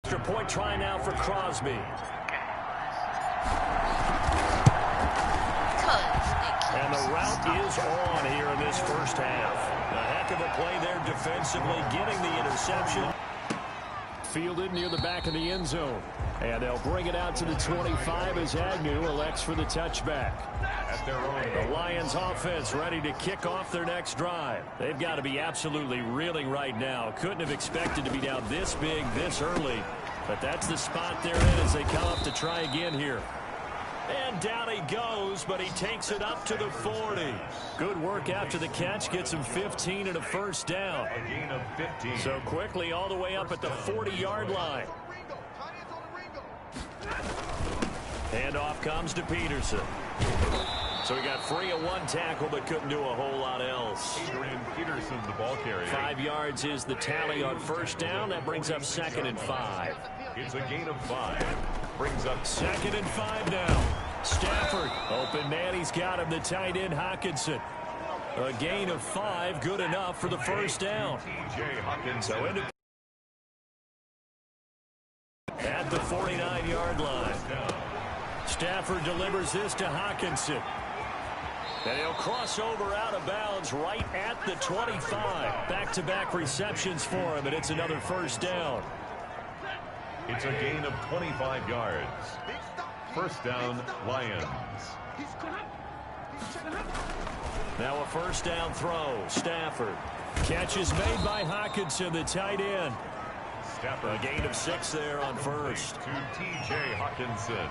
Extra point try now for Crosby. And the route is on here in this first half. A heck of a play there defensively, getting the interception. Fielded near the back of the end zone. And they'll bring it out to the 25 as Agnew elects for the touchback. At their own. The Lions offense ready to kick off their next drive. They've got to be absolutely reeling right now. Couldn't have expected to be down this big this early. But that's the spot they're in as they come up to try again here. And down he goes, but he takes it up to the 40. Good work after the catch. Gets him 15 and a first down. A gain of 15. So quickly all the way up at the 40-yard line. Handoff comes to Peterson. So he got free of one tackle, but couldn't do a whole lot else. Adrian Peterson, the ball carrier. 5 yards is the tally on first down. That brings up 2nd and 5. It's a gain of 5. Brings up 2nd and 5 now. Stafford, open man, he's got him, the tight end Hockenson. A gain of 5, good enough for the first down. So into at the 49-yard line. Stafford delivers this to Hockenson. And he'll cross over out of bounds right at the 25. Back-to-back receptions for him, and it's another first down. It's a gain of 25 yards. First down, Lions. Now a first down throw. Stafford. Catch is made by Hockenson, the tight end. Stafford. A gain of 6 there on first. To T.J. Hockenson.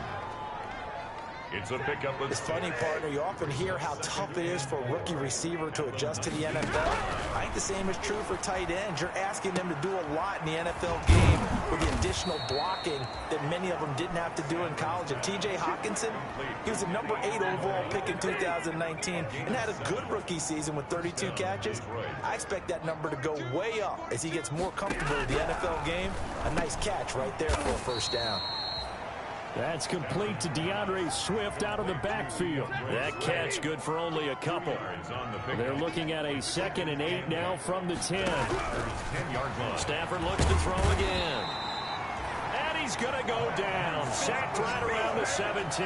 It's a pickup. It's funny, partner. You often hear how tough it is for a rookie receiver to adjust to the NFL. I think the same is true for tight ends. You're asking them to do a lot in the NFL game with the additional blocking that many of them didn't have to do in college. And T.J. Hockenson, he was a number 8 overall pick in 2019 and had a good rookie season with 32 catches. I expect that number to go way up as he gets more comfortable with the NFL game. A nice catch right there for a first down. That's complete to DeAndre Swift out of the backfield. That catch good for only a couple. They're looking at a 2nd and 8 now from the 10. Stafford looks to throw again. And he's going to go down. Sacked right around the 17.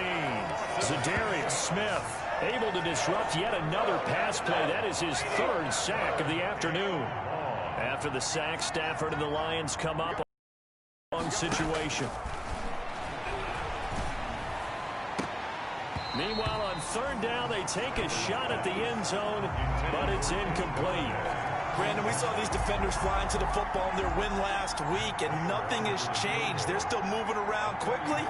Za'Darius Smith able to disrupt yet another pass play. That is his 3rd sack of the afternoon. After the sack, Stafford and the Lions come up on a long situation. Meanwhile, on 3rd down, they take a shot at the end zone, but it's incomplete. Brandon, we saw these defenders flying to the football in their win last week, and nothing has changed. They're still moving around quickly.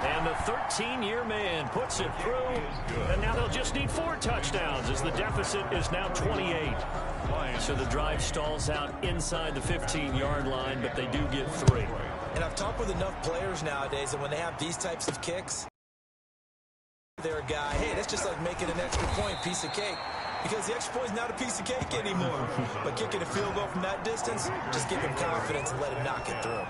And the 13-year man puts it through, and now they'll just need 4 touchdowns as the deficit is now 28. So the drive stalls out inside the 15-yard line, but they do get 3. And I've talked with enough players nowadays, and when they have these types of kicks, they're a guy, hey, that's just like making an extra point, piece of cake. Because the extra point is not a piece of cake anymore. But kicking a field goal from that distance, just give him confidence and let him knock it through.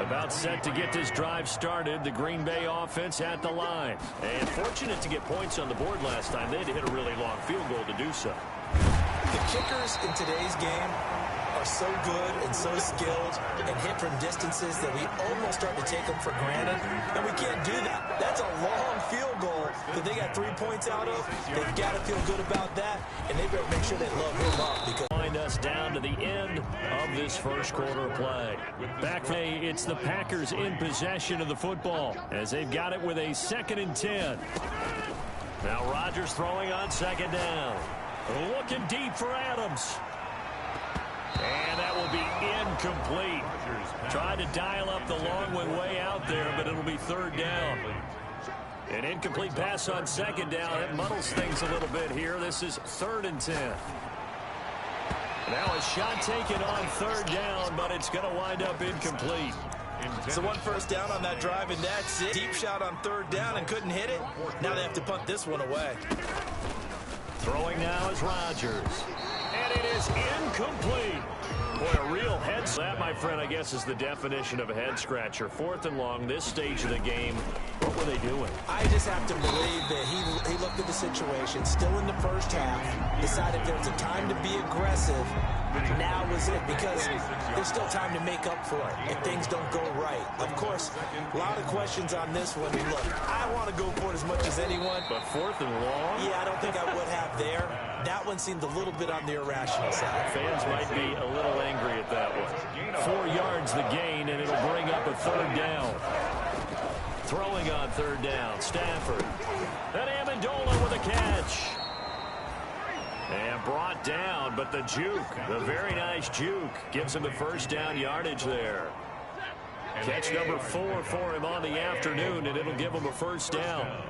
About set to get this drive started, the Green Bay offense at the line. And fortunate to get points on the board last time. They had to hit a really long field goal to do so. The kickers in today's game are so good and so skilled and hit from distances that we almost start to take them for granted, and we can't do that. That's a long field goal that they got 3 points out of. They've got to feel good about that, and they better make sure they load him up. Because find us down to the end of this first quarter play. Back for it's the Packers in possession of the football as they've got it with a 2nd and 10. Now Rodgers throwing on 2nd down. Looking deep for Adams. And that will be incomplete. Tried to dial up the long one way out there, but it'll be 3rd down. An incomplete pass on 2nd down. It muddles things a little bit here. This is 3rd and 10. Now a shot taken on 3rd down, but it's going to wind up incomplete. So 1 first down on that drive, and that's it. Deep shot on 3rd down and couldn't hit it. Now they have to punt this one away. Throwing now is Rodgers. And it is incomplete. Boy, a real head. That, my friend, I guess is the definition of a head scratcher. 4th and long, this stage of the game. What were they doing? I just have to believe that he looked at the situation, still in the first half, decided there's a time to be aggressive. Now was it, because there's still time to make up for it if things don't go right. Of course, a lot of questions on this one. Look, I want to go for it as much as anyone. But 4th and long? Yeah, I don't think I would have there. That one seemed a little bit on the irrational side. Fans might be a little angry at that one. 4 yards the gain, and it'll bring up a 3rd down. Throwing on 3rd down, Stafford. And Amendola with a catch. And brought down, but the juke, the very nice juke, gives him the 1st down yardage there. Catch number 4 for him on the afternoon, and it'll give him a 1st down.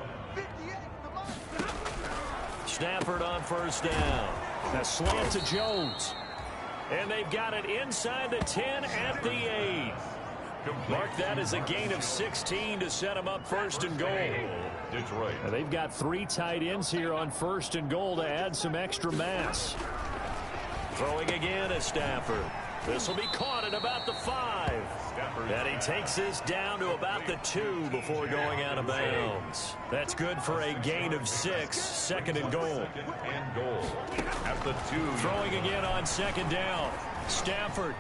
Stafford on 1st down. A slant to Jones. And they've got it inside the 10 at the 8. Mark that as a gain of 16 to set him up 1st and goal. Detroit. Now they've got 3 tight ends here on 1st and goal to add some extra mass. Throwing again at Stafford. This will be caught at about the 5. And he takes this down to about the 2 before going out of bounds. That's good for a gain of 6, 2nd and goal. At the 2. Throwing again on 2nd down. Stafford.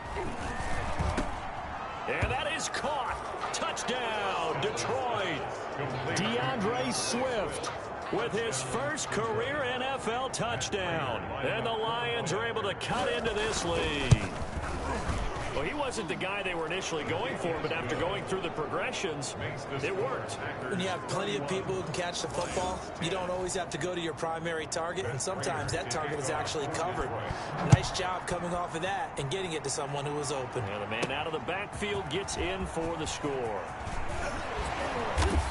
And that is caught. Touchdown, Detroit. DeAndre Swift with his first career NFL touchdown. And the Lions are able to cut into this lead. Well, he wasn't the guy they were initially going for, but after going through the progressions, it worked. When you have plenty of people who can catch the football, you don't always have to go to your primary target, and sometimes that target is actually covered. Nice job coming off of that and getting it to someone who was open. And the man out of the backfield gets in for the score.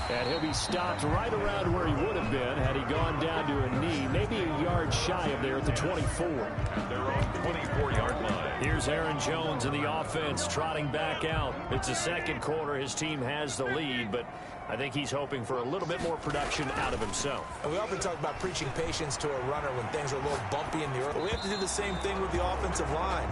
And he'll be stopped right around where he would have been had he gone down to a knee, maybe a yard shy of there at the 24. They're on 24-yard line. Here's Aaron Jones in the offense trotting back out. It's the 2nd quarter. His team has the lead, but I think he's hoping for a little bit more production out of himself. And we often talk about preaching patience to a runner when things are a little bumpy in the early. We have to do the same thing with the offensive line.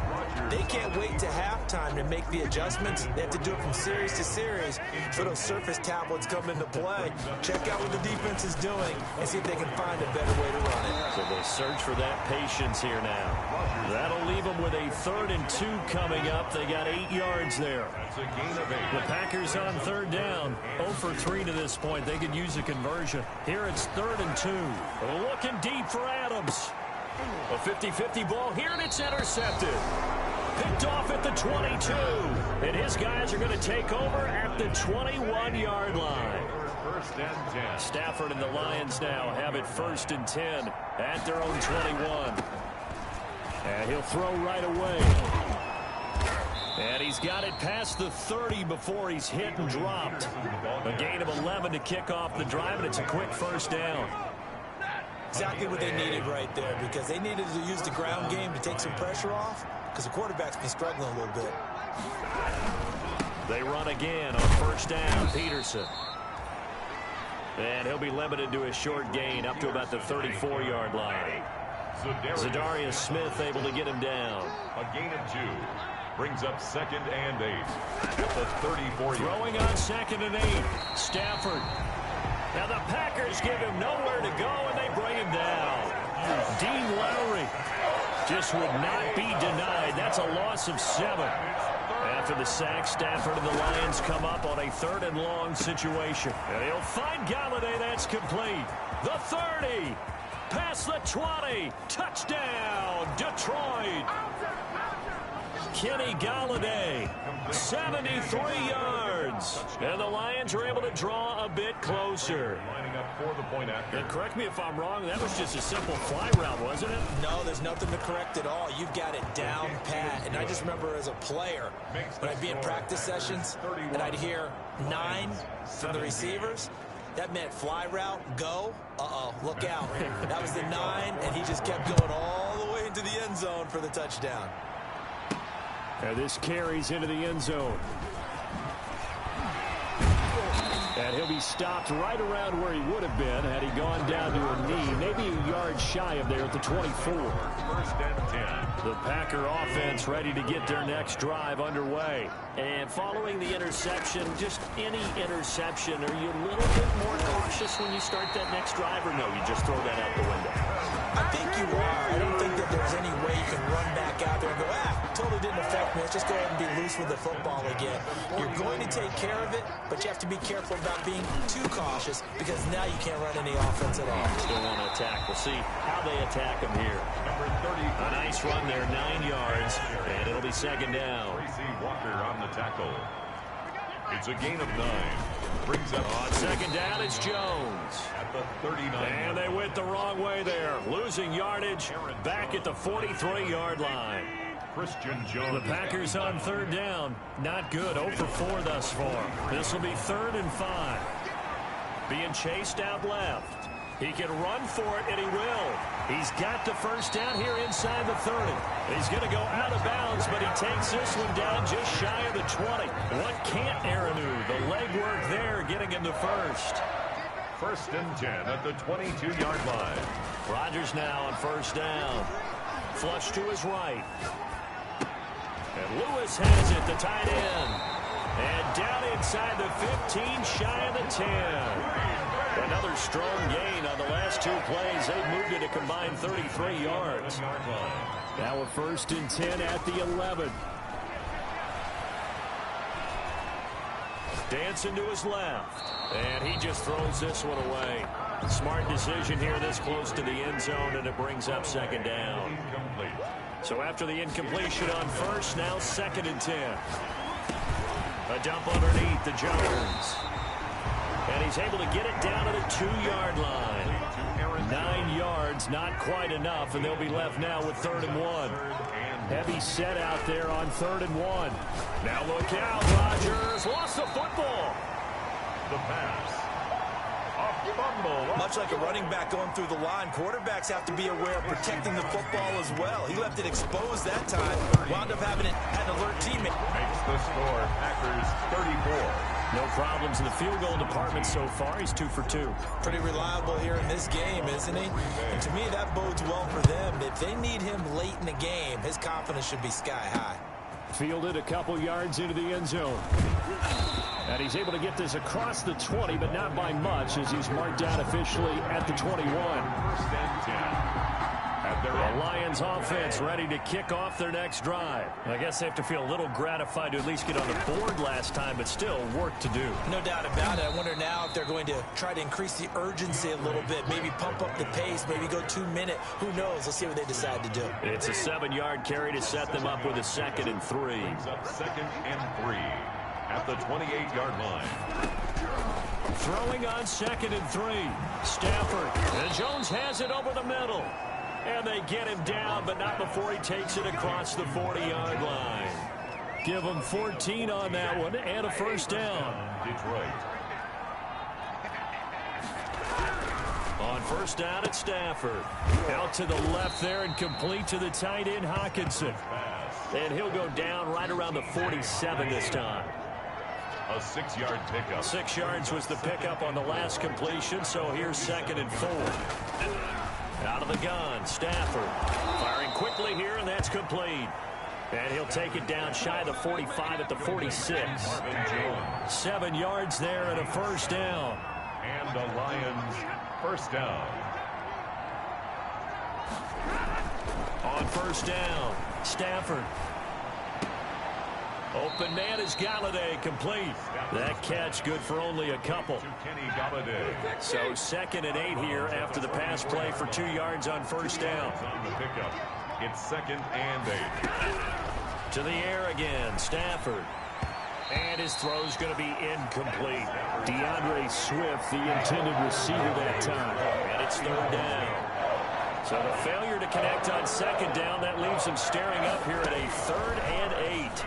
They can't wait to halftime to make the adjustments. They have to do it from series to series so those surface tablets come into play. Check out what the defense is doing and see if they can find a better way to run it. So they'll search for that patience here now. That'll leave them with a 3rd and 2 coming up. They got 8 yards there. The Packers on 3rd down. 0 for 3 to this point. They could use a conversion. Here it's 3rd and 2. Looking deep for Adams. A 50-50 ball here, and it's intercepted. Picked off at the 22. And his guys are going to take over at the 21-yard line. Stafford and the Lions now have it 1st and 10 at their own 21. And he'll throw right away. And he's got it past the 30 before he's hit and dropped. A gain of 11 to kick off the drive, and it's a quick 1st down. Exactly what they needed right there, because they needed to use the ground game to take some pressure off, because the quarterback's been struggling a little bit. They run again on 1st down. Peterson. And he'll be limited to a short gain up to about the 34-yard line. Zadarius Smith able to get him down. A gain of 2. Brings up 2nd and 8. The 34. Throwing on 2nd and 8. Stafford. Now the Packers give him nowhere to go, and they bring him down. Dean Lowry just would not be denied. That's a loss of 7. After the sack, Stafford and the Lions come up on a 3rd and long situation. And he'll find Galladay. That's complete. The 30. Past the 20. Touchdown, Detroit. Kenny Galladay, 73 yards. And the Lions are able to draw a bit closer. Lining up for the point after. And correct me if I'm wrong, that was just a simple fly route, wasn't it? No, there's nothing to correct at all. You've got it down pat. And I just remember as a player, when I'd be in practice sessions, and I'd hear 9 from the receivers, that meant fly route, go, look out. That was the 9, and he just kept going all the way into the end zone for the touchdown. And this carries into the end zone. And he'll be stopped right around where he would have been had he gone down to a knee, maybe a yard shy of there at the 24. First and 10. The Packer offense ready to get their next drive underway. And following the interception, just any interception, are you a little bit more cautious when you start that next drive, or no, you just throw that out the window? I think you are. I don't think that there's any way you can run back out there and go, totally didn't affect me. Let's just go ahead and be loose with the football again. You're going to take care of it, but you have to be careful about being too cautious because now you can't run any offense at all. Still want to attack. We'll see how they attack him here. Number 30. A nice run there, 9 yards, and it'll be second down. Tracy Walker on the tackle. It's a gain of 9. Brings up on second down, it's Jones. At the 39. And they went the wrong way there. Losing yardage back at the 43-yard line. Christian Jones. The Packers on third down. Not good. 0 for 4 thus far. This will be 3rd and 5. Being chased out left. He can run for it, and he will. He's got the first down here inside the 30. He's going to go out of bounds, but he takes this one down just shy of the 20. What can't Aaron do? The legwork there getting him the first. First and 10 at the 22-yard line. Rodgers now on first down. Flush to his right. And Lewis has it, the tight end. And down inside the 15, shy of the 10. Another strong gain on the last 2 plays. They've moved it a combined 33 yards. Now a 1st and 10 at the 11. Dancing to his left. And he just throws this one away. Smart decision here this close to the end zone, and it brings up second down. So after the incompletion on first, now 2nd and 10. A dump underneath to Jones. And he's able to get it down to the 2-yard line. 9 yards, not quite enough, and they'll be left now with 3rd and 1. Heavy set out there on 3rd and 1. Now look out, Rodgers lost the football. The pass. A fumble. Much like a running back going through the line, quarterbacks have to be aware of protecting the football as well. He left it exposed that time. Wound up having an alert teammate. Makes the score Packers 34. No problems in the field goal department so far. He's 2 for 2. Pretty reliable here in this game, isn't he? And to me, that bodes well for them. If they need him late in the game, his confidence should be sky high. Fielded a couple yards into the end zone. And he's able to get this across the 20, but not by much, as he's marked down officially at the 21. First and 10. The Lions offense ready to kick off their next drive. I guess they have to feel a little gratified to at least get on the board last time, but still work to do. No doubt about it. I wonder now if they're going to try to increase the urgency a little bit, maybe pump up the pace, maybe go 2-minute. Who knows? Let's see what they decide to do. It's a 7-yard carry to set them up with a 2nd and 3. Up 2nd and 3 at the 28-yard line. Throwing on 2nd and 3. Stafford. And Jones has it over the middle. And they get him down, but not before he takes it across the 40-yard line. Give him 14 on that one and a first down. Detroit. On first down at Stafford. Out to the left there and complete to the tight end Hockenson. And he'll go down right around the 47 this time. A 6-yard pickup. 6 yards was the pickup on the last completion, so here's 2nd and 4. Out of the gun, Stafford firing quickly here, and that's complete. And he'll take it down shy of the 45 at the 46. 7 yards there and a first down. And the Lions first down. On first down, Stafford. Open man is Galladay, complete. That catch good for only a couple. So 2nd and 8 here after the pass play for 2 yards on first down. On the pickup, it's 2nd and 8. To the air again, Stafford. And his throw's going to be incomplete. DeAndre Swift, the intended receiver that time. And it's 3rd down. So the failure to connect on 2nd down, that leaves him staring up here at a 3rd and 8.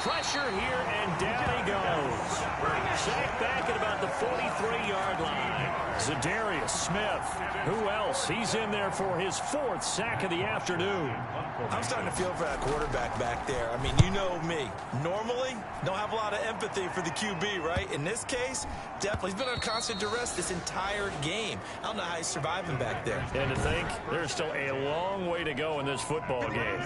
Pressure here, and down he goes. sack back at about the 43-yard line. Zadarius Smith. Who else? He's in there for his 4th sack of the afternoon. I'm starting to feel for that quarterback back there. I mean, you know me. Normally, don't have a lot of empathy for the QB, right? In this case, definitely. He's been under constant duress this entire game. I don't know how he's surviving back there. And to think, there's still a long way to go in this football game.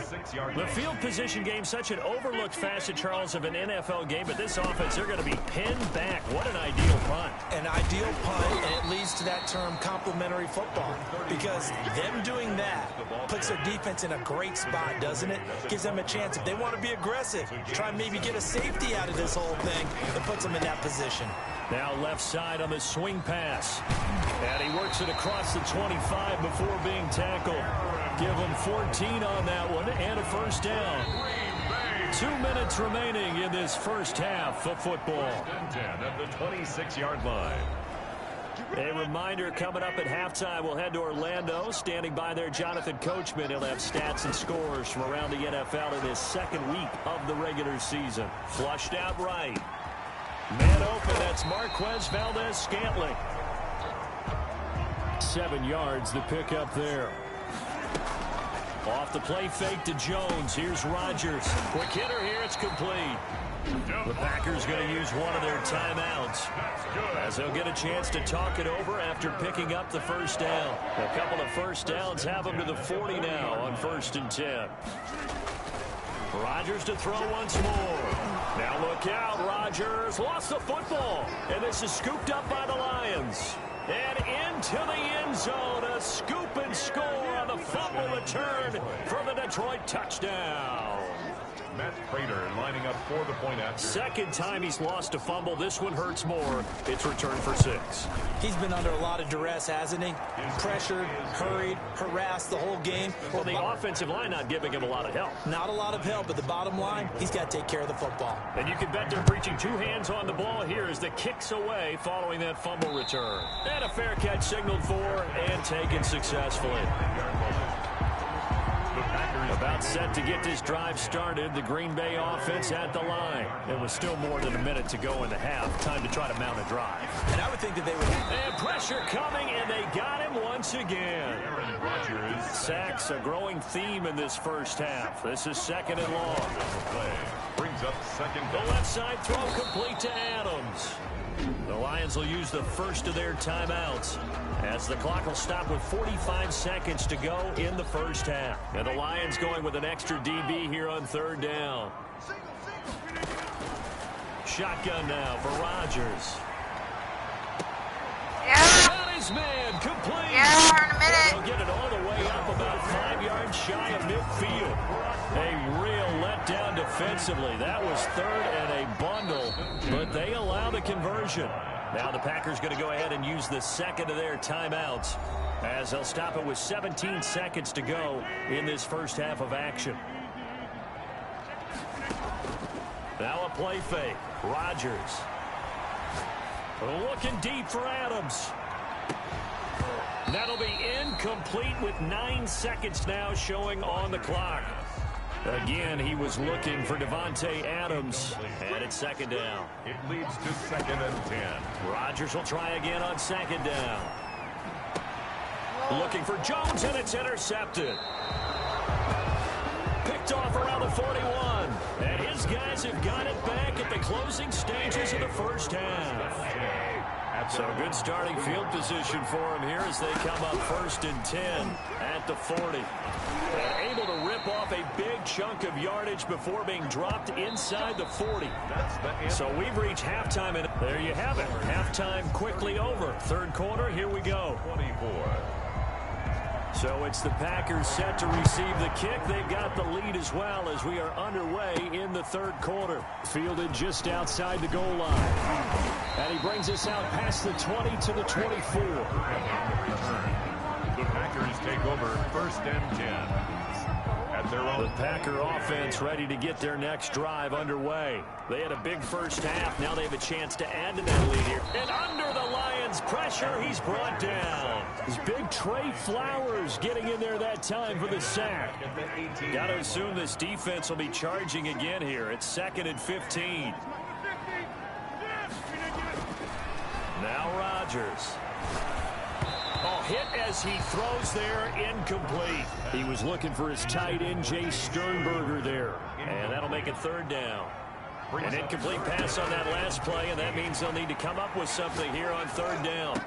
The field position game, such an overlooked facet, Charles, of an NFL game, but this offense, they're going to be pinned back. What an ideal punt. An ideal punt, and it leads to that term complementary football, because them doing that puts their defense in a great spot, doesn't it? Gives them a chance. If they want to be aggressive, try and maybe get a safety out of this whole thing, it puts them in that position. Now left side on the swing pass. And he works it across the 25 before being tackled. Give him 14 on that one and a first down. 2 minutes remaining in this first half of football. 10 at the 26-yard line. A reminder, coming up at halftime, we'll head to Orlando. Standing by there, Jonathan Coachman. He'll have stats and scores from around the NFL in his 2nd week of the regular season. Flushed out right. Man open, that's Marquez Valdez-Scantling. 7 yards, the pickup there. Off the play fake to Jones. Here's Rodgers. Quick hitter here, it's complete. The Packers going to use one of their timeouts, as they'll get a chance to talk it over after picking up the first down. A couple of first downs have them to the 40 now on 1st and 10. Rodgers to throw once more. Now look out, Rodgers lost the football, and this is scooped up by the Lions. And into the end zone, a scoop and score on the fumble return for the Detroit touchdown. Matt Prater lining up for the point after. 2nd time he's lost a fumble. This one hurts more. It's returned for 6. He's been under a lot of duress, hasn't he? Pressured, hurried, harassed the whole game. Well, the offensive line not giving him a lot of help. Not a lot of help, but the bottom line, he's got to take care of the football. And you can bet they're preaching 2 hands on the ball here as the kick's away following that fumble return. And a fair catch signaled for and taken successfully. About set to get this drive started. The Green Bay offense at the line. It was still more than a minute to go in the half. Time to try to mount a drive. And I would think that they would. And pressure coming, and they got him once again. Sacks, a growing theme in this first half. This is 2nd and long. Play brings up 2nd The down. left side throw complete to Adams. The Lions will use the first of their timeouts, as the clock will stop with 45 seconds to go in the first half. And the Lions going with an extra DB here on 3rd down. Shotgun now for Rodgers. Yeah. Got his man complete. Yeah, in a minute. They'll get it all the way up about 5 yards shy of midfield. A real letdown defensively. That was 3rd and a bundle, but they allow the conversion. Now the Packers going to go ahead and use the 2nd of their timeouts, as they'll stop it with 17 seconds to go in this first half of action. Now a play fake. Rodgers. Looking deep for Adams. That'll be incomplete with 9 seconds now showing on the clock. Again, he was looking for Devontae Adams, and it's 2nd down. It leads to 2nd and 10. Rodgers will try again on 2nd down. Looking for Jones, and it's intercepted. Picked off around the 41. And his guys have got it back at the closing stages of the first half. So good starting field position for him here as they come up 1st and 10 at the 40. And able to rip off a big chunk of yardage before being dropped inside the 40. So we've reached halftime, and there you have it. Halftime quickly over. 3rd quarter, here we go. 24. So it's the Packers set to receive the kick. They've got the lead as well as we are underway in the 3rd quarter. Fielded just outside the goal line. And he brings us out past the 20 to the 24. The Packers take over 1st and 10. At their own. The Packer offense ready to get their next drive underway. They had a big first half. Now they have a chance to add to that lead here. And under the Lions' pressure, he's brought down. This big Trey Flowers getting in there that time for the sack. Got to assume this defense will be charging again here. It's 2nd and 15. Now Rodgers. Oh, hit as he throws there, incomplete. He was looking for his tight end, Jay Sternberger there. And that'll make it third down. An incomplete pass on that last play, and that means they'll need to come up with something here on third down.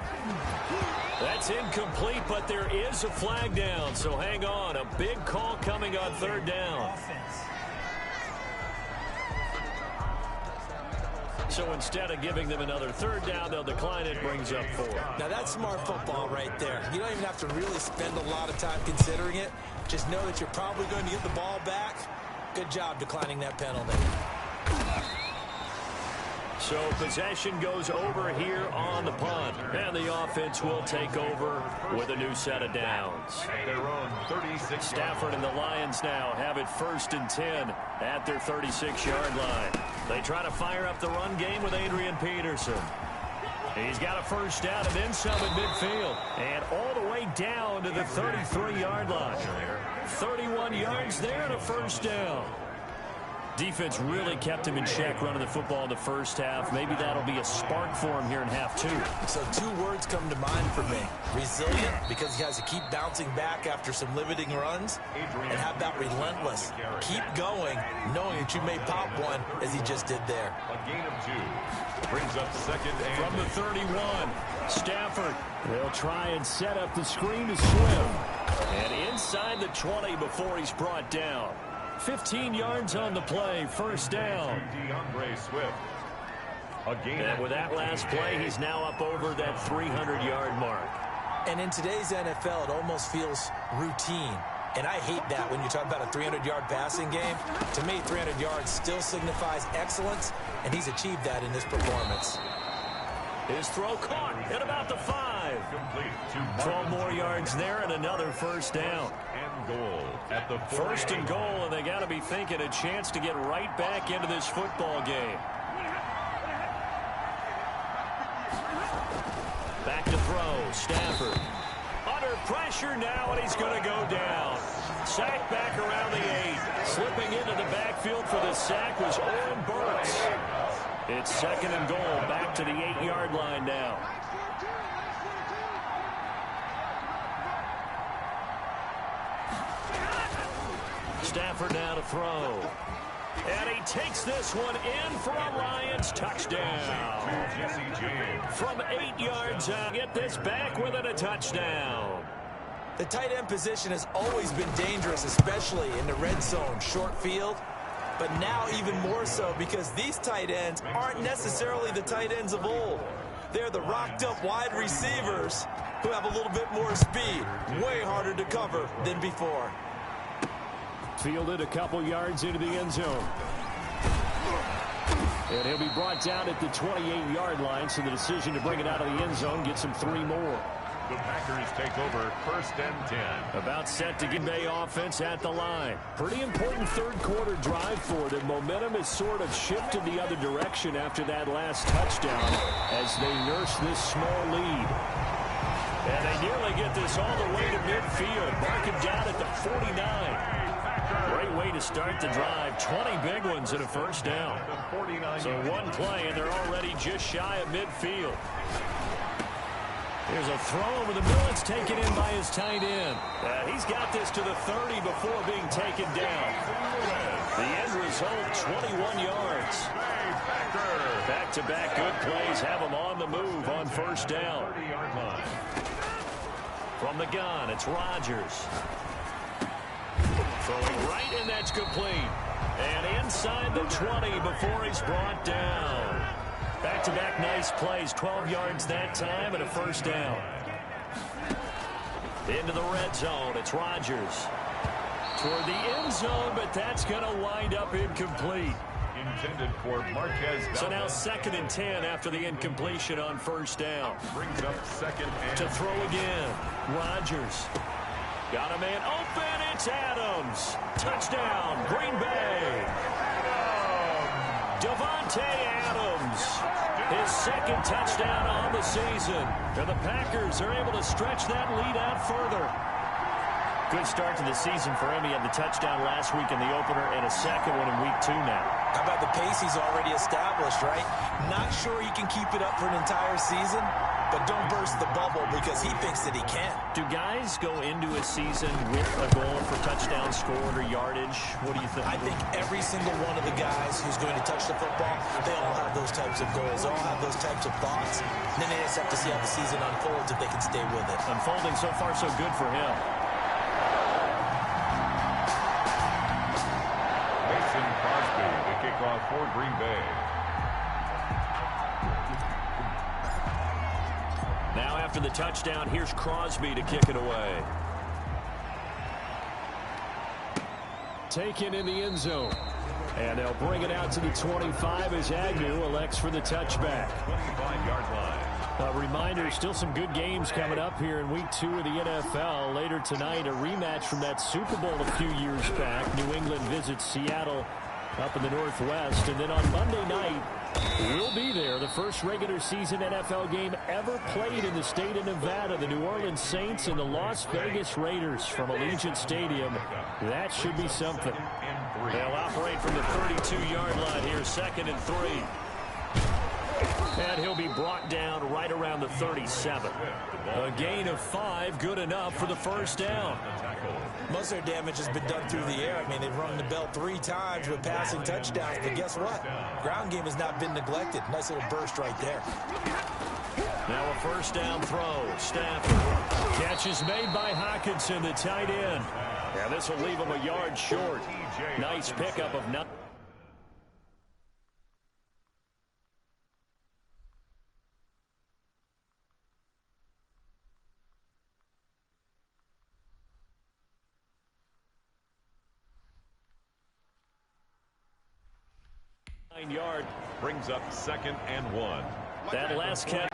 That's incomplete, but there is a flag down, so hang on. A big call coming on third down. So instead of giving them another third down, they'll decline it, brings up 4. Now that's smart football right there. You don't even have to really spend a lot of time considering it. Just know that you're probably going to get the ball back. Good job declining that penalty. So possession goes over here on the punt. And the offense will take over with a new set of downs. Their own 36. Stafford and the Lions now have it 1st and 10 at their 36-yard line. They try to fire up the run game with Adrian Peterson. He's got a first down and then some at midfield. And all the way down to the 33-yard line. 31 yards there and a first down. Defense really kept him in check running the football in the first half. Maybe that'll be a spark for him here in half 2. So 2 words come to mind for me. Resilient, because he has to keep bouncing back after some limiting runs. And how about relentless? Keep going, knowing that you may pop one, as he just did there. A gain of 2. Brings up 2nd and from the 31. Stafford. They'll try and set up the screen to Swift. And inside the 20 before he's brought down. 15 yards on the play, first down. Swift. And with that last play, he's now up over that 300-yard mark. And in today's NFL, it almost feels routine. And I hate that when you talk about a 300-yard passing game. To me, 300 yards still signifies excellence, and he's achieved that in this performance. His throw caught at about the 5. 12 more yards there and another first down. Goal at the 1st and goal, and they got to be thinking a chance to get right back into this football game. Back to throw, Stafford. Under pressure now, and he's going to go down. Sacked back around the 8. Slipping into the backfield for the sack was Oren Burks. It's 2nd and goal, back to the 8-yard line now. Stafford now to throw. And he takes this one in for a Lions touchdown. From 8 yards out, get this back with it, a touchdown. The tight end position has always been dangerous, especially in the red zone, short field. But now even more so, because these tight ends aren't necessarily the tight ends of old. They're the rocked-up wide receivers who have a little bit more speed. Way harder to cover than before. Fielded a couple yards into the end zone. And he'll be brought down at the 28-yard line, so the decision to bring it out of the end zone gets him 3 more. The Packers take over 1st and 10. About set to get Bay offense at the line. Pretty important third-quarter drive for them. Momentum has sort of shifted the other direction after that last touchdown as they nurse this small lead. And they nearly get this all the way to midfield. Mark it down at the 49. Great way to start the drive. 20 big ones and a first down. So 1 play, and they're already just shy of midfield. Here's a throw over the middle. It's taken in by his tight end. He's got this to the 30 before being taken down. The end result, 21 yards. Back-to-back good plays have him on the move on first down. From the gun, it's Rodgers. Throwing right, and that's complete. And inside the 20 before he's brought down. Back-to-back nice plays, 12 yards that time and a first down. Into the red zone, it's Rodgers. Toward the end zone, but that's going to wind up incomplete. Intended for Marquez. So now 2nd and 10 after the incompletion on first down. Brings up 2nd and to throw again. Rodgers. Got a man open. It's Adams. Touchdown, Green Bay. Devontae Adams. His 2nd touchdown on the season. And the Packers are able to stretch that lead out further. Good start to the season for him. He had the touchdown last week in the opener and a 2nd one in week 2 now. How about the pace he's already established, right? Not sure he can keep it up for an entire season, but don't burst the bubble because he thinks that he can. Do guys go into a season with a goal for touchdowns scored or yardage? What do you think? I think every single one of the guys who's going to touch the football, they all have those types of goals. They all have those types of thoughts. And then they just have to see how the season unfolds if they can stay with it. Unfolding so far so good for him. For Green Bay. Now after the touchdown, here's Crosby to kick it away. Taken in the end zone. And they'll bring it out to the 25 as Agnew elects for the touchback. 25-yard line. A reminder, still some good games coming up here in Week 2 of the NFL. Later tonight, a rematch from that Super Bowl a few years back. New England visits Seattle up in the Northwest. And then on Monday night, we'll be there. The first regular season NFL game ever played in the state of Nevada. The New Orleans Saints and the Las Vegas Raiders from Allegiant Stadium. That should be something. They'll operate from the 32-yard line here, 2nd and 3. And he'll be brought down right around the 37. A gain of 5, good enough for the first down. Most of their damage has been done through the air. I mean, they've rung the bell 3 times with passing touchdowns, but guess what? Ground game has not been neglected. Nice little burst right there. Now a first down throw. Stafford. Catch is made by Hockenson, the tight end. And this will leave him a yard short. Nice pickup of 9. Yard brings up 2nd and 1. That last catch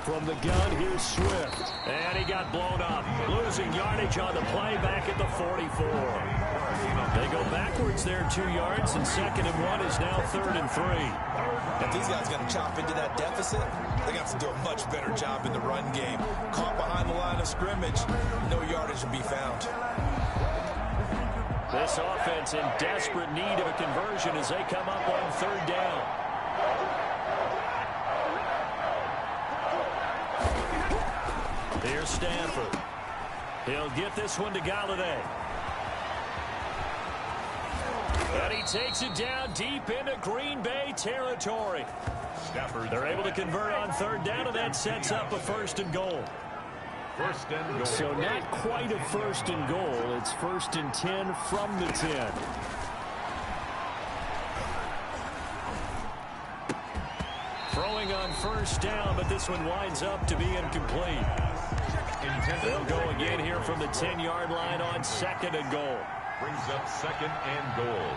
from the gun. Here's Swift, and he got blown up, losing yardage on the play back at the 44. They go backwards there 2 yards, and 2nd and 1 is now 3rd and 3. If these guys got to chop into that deficit, they got to do a much better job in the run game. Caught behind the line of scrimmage, no yardage will be found. This offense in desperate need of a conversion as they come up on 3rd down. Here's Stanford. He'll get this one to Galladay. And he takes it down deep into Green Bay territory. They're able to convert on 3rd down, and that sets up a 1st and goal. 1st and goal. So not quite a 1st and goal. It's 1st and 10 from the 10. Throwing on 1st down, but this one winds up to be incomplete. They'll go again here from the 10-yard line on 2nd and goal. Brings up 2nd and goal.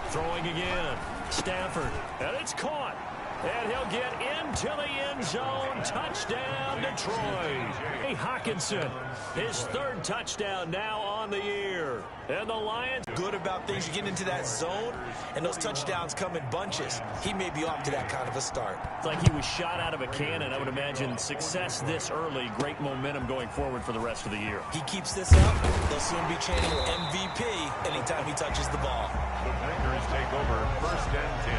Throwing again. Stafford. And it's caught. And he'll get into the end zone. Touchdown, Detroit. Hey, Hockenson, his 3rd touchdown now on the year. And the Lions good about things. You get into that zone, and those touchdowns come in bunches. He may be off to that kind of a start. It's like he was shot out of a cannon. I would imagine success this early, great momentum going forward for the rest of the year. He keeps this up, they'll soon be chanting MVP anytime he touches the ball. The Packers take over 1st and 10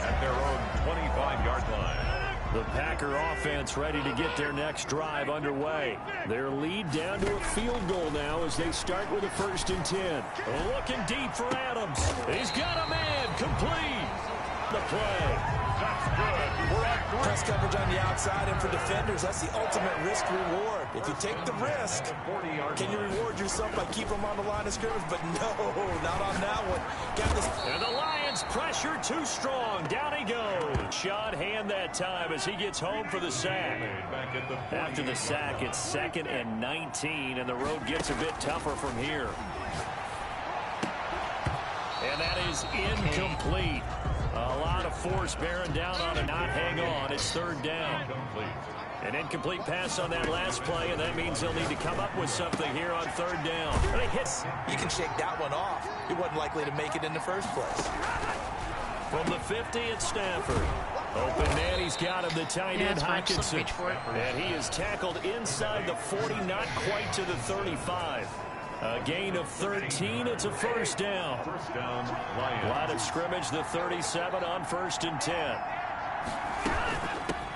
at their own 25-yard line. The Packer offense ready to get their next drive underway. Their lead down to a field goal now as they start with a 1st and 10. Looking deep for Adams. He's got a man. Complete. The play. That's good. We're at Press coverage on the outside, and for defenders, that's the ultimate risk-reward. If you take the risk, can you reward yourself by keeping them on the line of scrimmage? But no, not on that one. Got this. And the Lions pressure too strong. Down he goes. Shot hand that time as he gets home for the sack. After the sack, it's 2nd and 19, and the road gets a bit tougher from here. And that is incomplete. A lot of force bearing down on it. Not hang on. It's 3rd down. An incomplete pass on that last play, and that means they'll need to come up with something here on 3rd down. But it hits. You can shake that one off. He wasn't likely to make it in the first place. From the 50, it's Stanford. Open man, he's got him, the tight end, Hockenson. And he is tackled inside the 40, not quite to the 35. A gain of 13. It's a first down. First down, Lions. Line of scrimmage, the 37 on 1st and 10.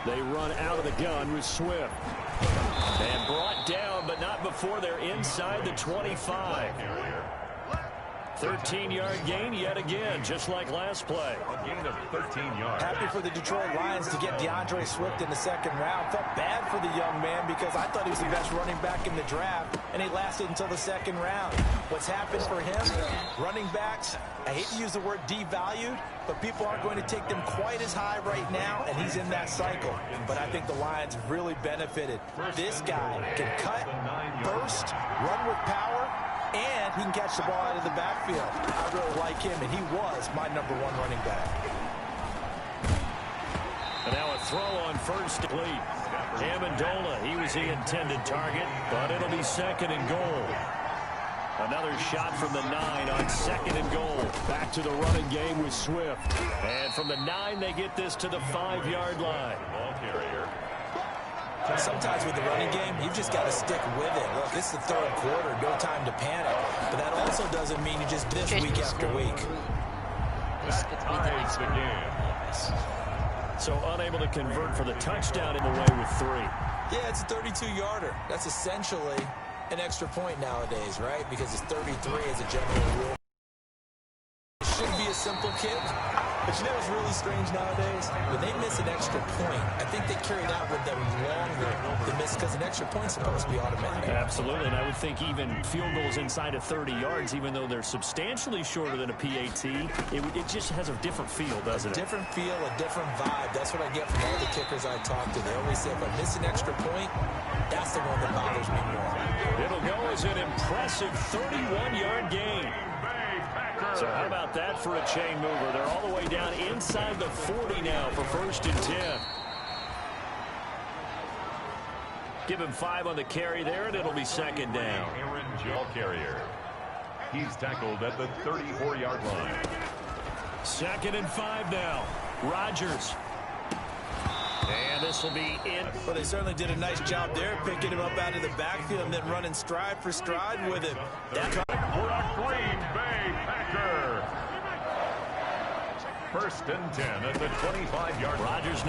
They run out of the gun with Swift. And brought down, but not before they're inside the 25. 13-yard gain yet again, just like last play. A gain of 13 yards. Happy for the Detroit Lions to get DeAndre Swift in the second round. Felt bad for the young man because I thought he was the best running back in the draft, and he lasted until the second round. What's happened for him? Running backs, I hate to use the word devalued, but people aren't going to take them quite as high right now, and he's in that cycle. But I think the Lions really benefited. This guy can cut, burst, run with power, and he can catch the ball out of the backfield. I really like him, and he was my #1 running back. And now a throw on first complete. Amendola, he was the intended target, but it'll be 2nd and goal. Another shot from the 9 on 2nd and goal. Back to the running game with Swift. And from the 9, they get this to the 5-yard line. Ball carrier. Sometimes with the running game, you've just got to stick with it. Look, it's the 3rd quarter, no time to panic. But that also doesn't mean you just this week after week. That ties the game. So unable to convert for the touchdown in the way with 3. Yeah, it's a 32-yarder. That's essentially an extra point nowadays, right? Because it's 33 as a general rule. It should be a simple kick. But you know what's really strange nowadays? When they miss an extra point, I think they carry that with them longer than miss because an extra point's supposed to be automatic. Absolutely, and I would think even field goals inside of 30 yards, even though they're substantially shorter than a PAT, it just has a different feel, doesn't it? A different feel, a different vibe. That's what I get from all the kickers I talk to. They always say if I miss an extra point, that's the one that bothers me more. It'll go as an impressive 31-yard gain. So how about that for a chain mover? They're all the way down inside the 40 now for 1st and 10. Give him 5 on the carry there, and it'll be 2nd down. Aaron Ball carrier. He's tackled at the 34-yard line. 2nd and 5 now. Rodgers. And this will be in. Well, they certainly did a nice job there, picking him up out of the backfield and then running stride for stride with him. That For a Green Bay Packer. 1st and 10 at the 25-yard line. Rodgers